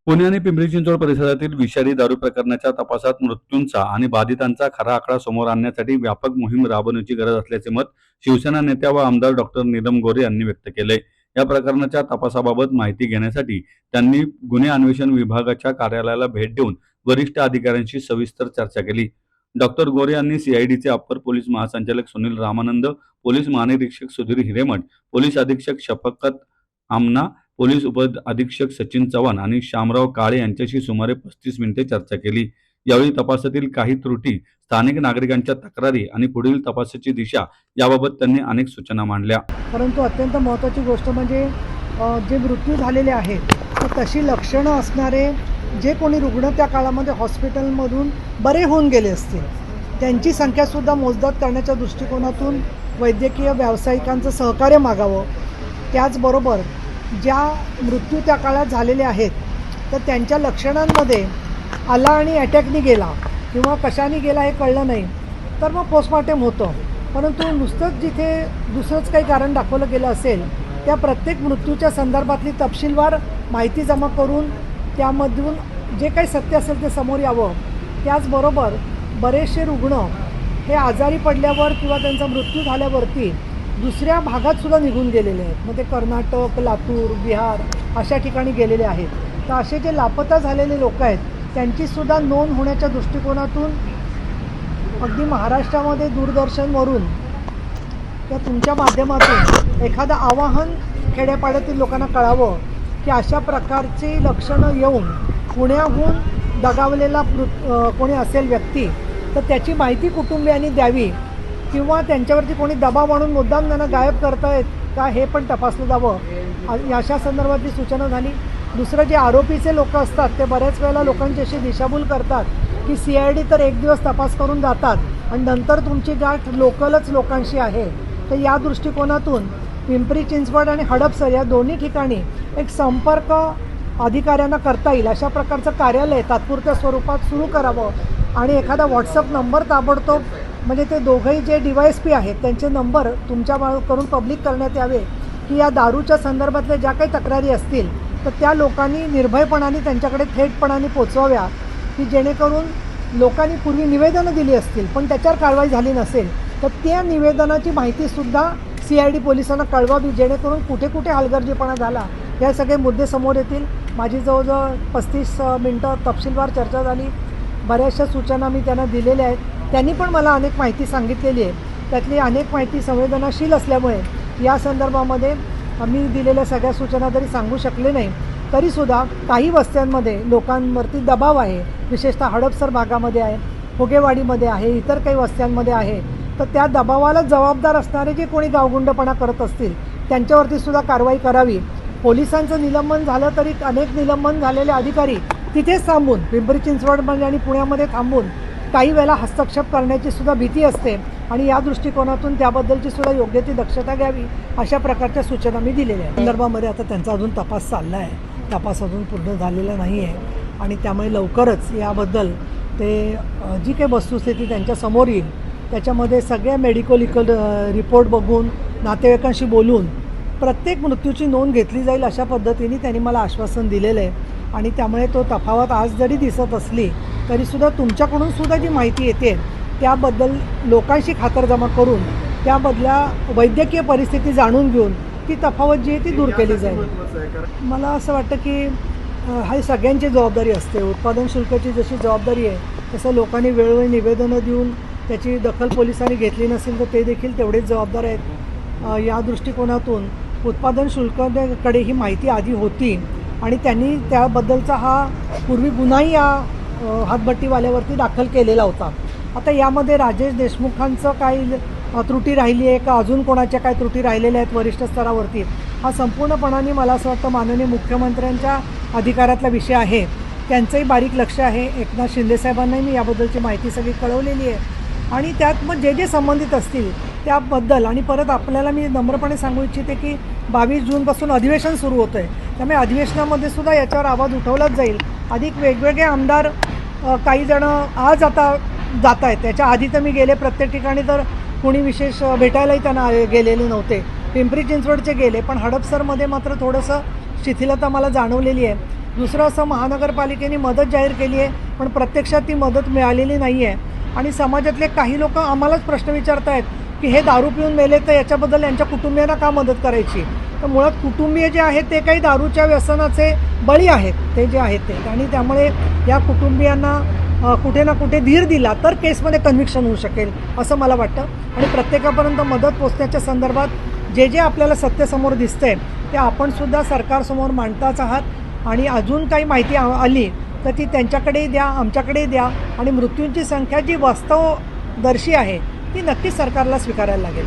पुणे आणि पिंपरी चिंचवड परिसरातील विषारी दारू प्रकरणाच्या तपासात मृत्यूंचा आणि बाधितांचा खरा आकडा समोर आणण्यासाठी व्यापक मोहीम राबवण्याची गरज असल्याचे मत शिवसेना नेत्या व आमदार डॉक्टर नीलम गोरे यांनी व्यक्त केले. या प्रकरणाच्या तपासाबाबत माहिती घेण्यासाठी त्यांनी गुन्हे अन्वेषण विभागाच्या कार्यालयाला भेट देऊन वरिष्ठ अधिकाऱ्यांशी सविस्तर चर्चा केली. डॉक्टर गोरे यांनी सीआयडीचे अप्पर पोलीस महासंचालक सुनील रामानंद, पोलीस महानिरीक्षक सुधीर हिरेमठ, पोलीस अधीक्षक शफकत आमना, पोलीस उप अधीक्षक सचिन चव्हाण आणि श्यामराव काळे यांच्याशी सुमारे 35 मिनिटे चर्चा केली. यावेळी तपासातील काही त्रुटी, स्थानिक नागरिकांच्या तक्रारी आणि पुढील तपासाची दिशा याबाबत त्यांनी अनेक सूचना मांडल्या. परंतु अत्यंत महत्त्वाची गोष्ट म्हणजे जे मृत्यू झालेले आहेत तर तशी लक्षणं असणारे जे कोणी रुग्ण त्या काळामध्ये हॉस्पिटलमधून बरे होऊन गेले असतील त्यांची संख्यासुद्धा मोजदाद करण्याच्या दृष्टिकोनातून वैद्यकीय व्यावसायिकांचं सहकार्य मागावं. त्याचबरोबर ज्या मृत्यू त्या काळात झालेले आहेत तर त्यांच्या लक्षणांमध्ये आला आणि अटॅकनी गेला किंवा कशाने गेला हे कळलं नाही तर मग पोस्टमॉर्टम होतं. परंतु नुसतंच जिथे दुसरंच काही कारण दाखवलं गेलं असेल त्या प्रत्येक मृत्यूच्या संदर्भातली तपशीलवार माहिती जमा करून त्यामधून जे काही सत्य असेल ते समोर यावं. त्याचबरोबर बरेचसे रुग्ण हे आजारी पडल्यावर किंवा त्यांचा मृत्यू झाल्यावरती दुसऱ्या भागातसुद्धा निघून गेलेले आहेत. मग ते कर्नाटक, लातूर, बिहार अशा ठिकाणी गेलेले आहेत. तर असे जे लापता झालेले लोक आहेत त्यांचीसुद्धा नोंद होण्याच्या दृष्टिकोनातून अगदी महाराष्ट्रामध्ये दूरदर्शनवरून या तुमच्या माध्यमातून एखादं आवाहन खेड्यापाड्यातील लोकांना कळावं की अशा प्रकारची लक्षणं येऊन पुण्याहून दगावलेला कोणी असेल व्यक्ती तर त्याची माहिती कुटुंबियांनी द्यावी किंवा त्यांच्यावरती कोणी दबाव आणून मुद्दाम त्यांना गायब करतायत का हे पण तपासलं जावं. अशा संदर्भातली सूचना झाली. दुसरं जे आरोपीचे लोक असतात ते बऱ्याच वेळेला लोकांची अशी दिशाभूल करतात की सीआयडी तर एक दिवस तपास करून जातात आणि नंतर तुमची गाठ लोकलच लोकांशी आहे. तर या दृष्टिकोनातून पिंपरी चिंचवड आणि हडपसर या दोन्ही ठिकाणी एक संपर्क अधिकाऱ्यांना करता येईल अशा प्रकारचं कार्यालय तात्पुरत्या स्वरूपात सुरू करावं आणि एखादा व्हॉट्सअप नंबर ताबडतोब म्हणजे ते दोघंही जे DYSP आहेत त्यांचे नंबर तुमच्याकडून पब्लिक करण्यात यावे की या दारूच्या संदर्भातल्या ज्या काही तक्रारी असतील तर त्या लोकांनी निर्भयपणाने त्यांच्याकडे थेटपणाने पोचवाव्या की जेणेकरून लोकांनी पूर्वी निवेदनं दिली असतील पण त्याच्यावर कारवाई झाली नसेल तर त्या निवेदनाची माहितीसुद्धा CID पोलिसांना कळवावी जेणेकरून कुठे कुठे हलगर्जीपणा झाला या सगळे मुद्दे समोर येतील. माझी जवळजवळ 35 मिनटं तपशीलवार चर्चा झाली. बऱ्याचशा सूचना मी त्यांना दिलेल्या आहेत. त्यांनी पण मला अनेक माहिती सांगितलेली आहे. त्यातली अनेक माहिती संवेदनाशील असल्यामुळे या संदर्भामध्ये मी दिलेल्या सगळ्या सूचना जरी सांगू शकले नाही तरीसुद्धा काही वस्त्यांमध्ये लोकांवरती दबाव आहे. विशेषतः हडपसर भागामध्ये आहे, फुगेवाडीमध्ये आहे, इतर काही वस्त्यांमध्ये आहे. तर त्या दबावाला जबाबदार असणारे जे कोणी गावगुंडपणा करत असतील त्यांच्यावरती सुद्धा कारवाई करावी. पोलिसांचं निलंबन झालं तरी अनेक निलंबन झालेले अधिकारी तिथेच थांबून पिंपरी चिंचवडमध्ये आणि पुण्यामध्ये थांबून काही वेळेला हस्तक्षेप करण्याची सुद्धा भीती असते आणि या दृष्टिकोनातून त्याबद्दलची सुद्धा योग्य ती दक्षता घ्यावी अशा प्रकारच्या सूचना मी दिलेल्या आहेत. संदर्भामध्ये आता त्यांचा अजून तपास चालला आहे. तपास अजून पूर्ण झालेला नाही आहे आणि त्यामुळे लवकरच याबद्दल ते जी काही वस्तुस्थिती त्यांच्यासमोर येईल त्याच्यामध्ये सगळ्या मेडिकल रिपोर्ट बघून नातेवाईकांशी बोलून प्रत्येक मृत्यूची नोंद घेतली जाईल अशा पद्धतीने त्यांनी मला आश्वासन दिलेलं आहे. आणि त्यामुळे तो तफावत आज जरी दिसत असली तरीसुद्धा तुमच्याकडून सुद्धा जी माहिती येते त्याबद्दल लोकांशी खातरजमा करून त्याबदल्या वैद्यकीय परिस्थिती जाणून घेऊन ती तफावत जी आहे ती दूर केली जाईल. मला असं वाटतं की ही सगळ्यांची जबाबदारी असते. उत्पादन शुल्काची जशी जबाबदारी आहे तसं लोकांनी वेळोवेळी निवेदनं देऊन त्याची दखल पोलिसांनी घेतली नसेल तर ते देखील तेवढेच जबाबदार आहेत. या दृष्टिकोनातून उत्पादन शुल्काकडे ही माहिती आधी होती आणि त्यांनी त्याबद्दलचा हा पूर्वी गुन्हाही या हातभट्टीवाल्यावरती दाखल केलेला होता. आता यामध्ये राजेश देशमुखांचं काही त्रुटी राहिली आहे का अजून कोणाच्या काय त्रुटी राहिलेल्या आहेत वरिष्ठ स्तरावरती हा संपूर्णपणाने मला असं वाटतं माननीय मुख्यमंत्र्यांच्या अधिकारातला विषय आहे. त्यांचंही बारीक लक्ष आहे. एकनाथ शिंदेसाहेबांनाही मी याबद्दलची माहिती सगळी कळवलेली आहे आणि त्यात मग जे जे संबंधित असतील त्याबद्दल आणि परत आपल्याला मी नम्रपणे सांगू इच्छिते की 22 जूनपासून अधिवेशन सुरू होतं आहे. त्यामुळे अधिवेशनामध्ये सुद्धा याच्यावर आवाज उठवलाच जाईल. अधिक वेगवेगळे आमदार काही जणं आज आता जात आहेत. त्याच्या आधी तर मी गेले प्रत्येक ठिकाणी तर कुणी विशेष भेटायलाही त्यांना गेलेले नव्हते. पिंपरी चिंचवडचे गेले पण हडपसरमध्ये मात्र थोडंसं शिथिलता मला जाणवलेली आहे. दुसरं असं, महानगरपालिकेने मदत जाहीर केली आहे पण प्रत्यक्षात ती मदत मिळालेली नाही आहे आणि समाजातले काही लोक आम्हालाच प्रश्न विचारत आहेत की हे दारू पिऊन मेले तर याच्याबद्दल यांच्या कुटुंबियांना का मदत करायची. तर मुळात कुटुंबीय जे आहेत ते काही दारूच्या व्यसनाचे बळी आहेत ते जे आहेत ते, आणि त्यामुळे या कुटुंबियांना कुठे ना कुठे धीर दिला तर केसमध्ये कन्व्हिक्शन होऊ शकेल असं मला वाटतं. आणि प्रत्येकापर्यंत मदत पोचण्याच्या संदर्भात जे जे आपल्याला सत्य समोर दिसतंय ते आपणसुद्धा सरकारसमोर मांडताच आहात आणि अजून काही माहिती आली तर ती त्यांच्याकडेही द्या, आमच्याकडेही द्या आणि मृत्यूंची संख्या जी वास्तवदर्शी आहे ती नक्कीच सरकारला स्वीकारायला लागेल.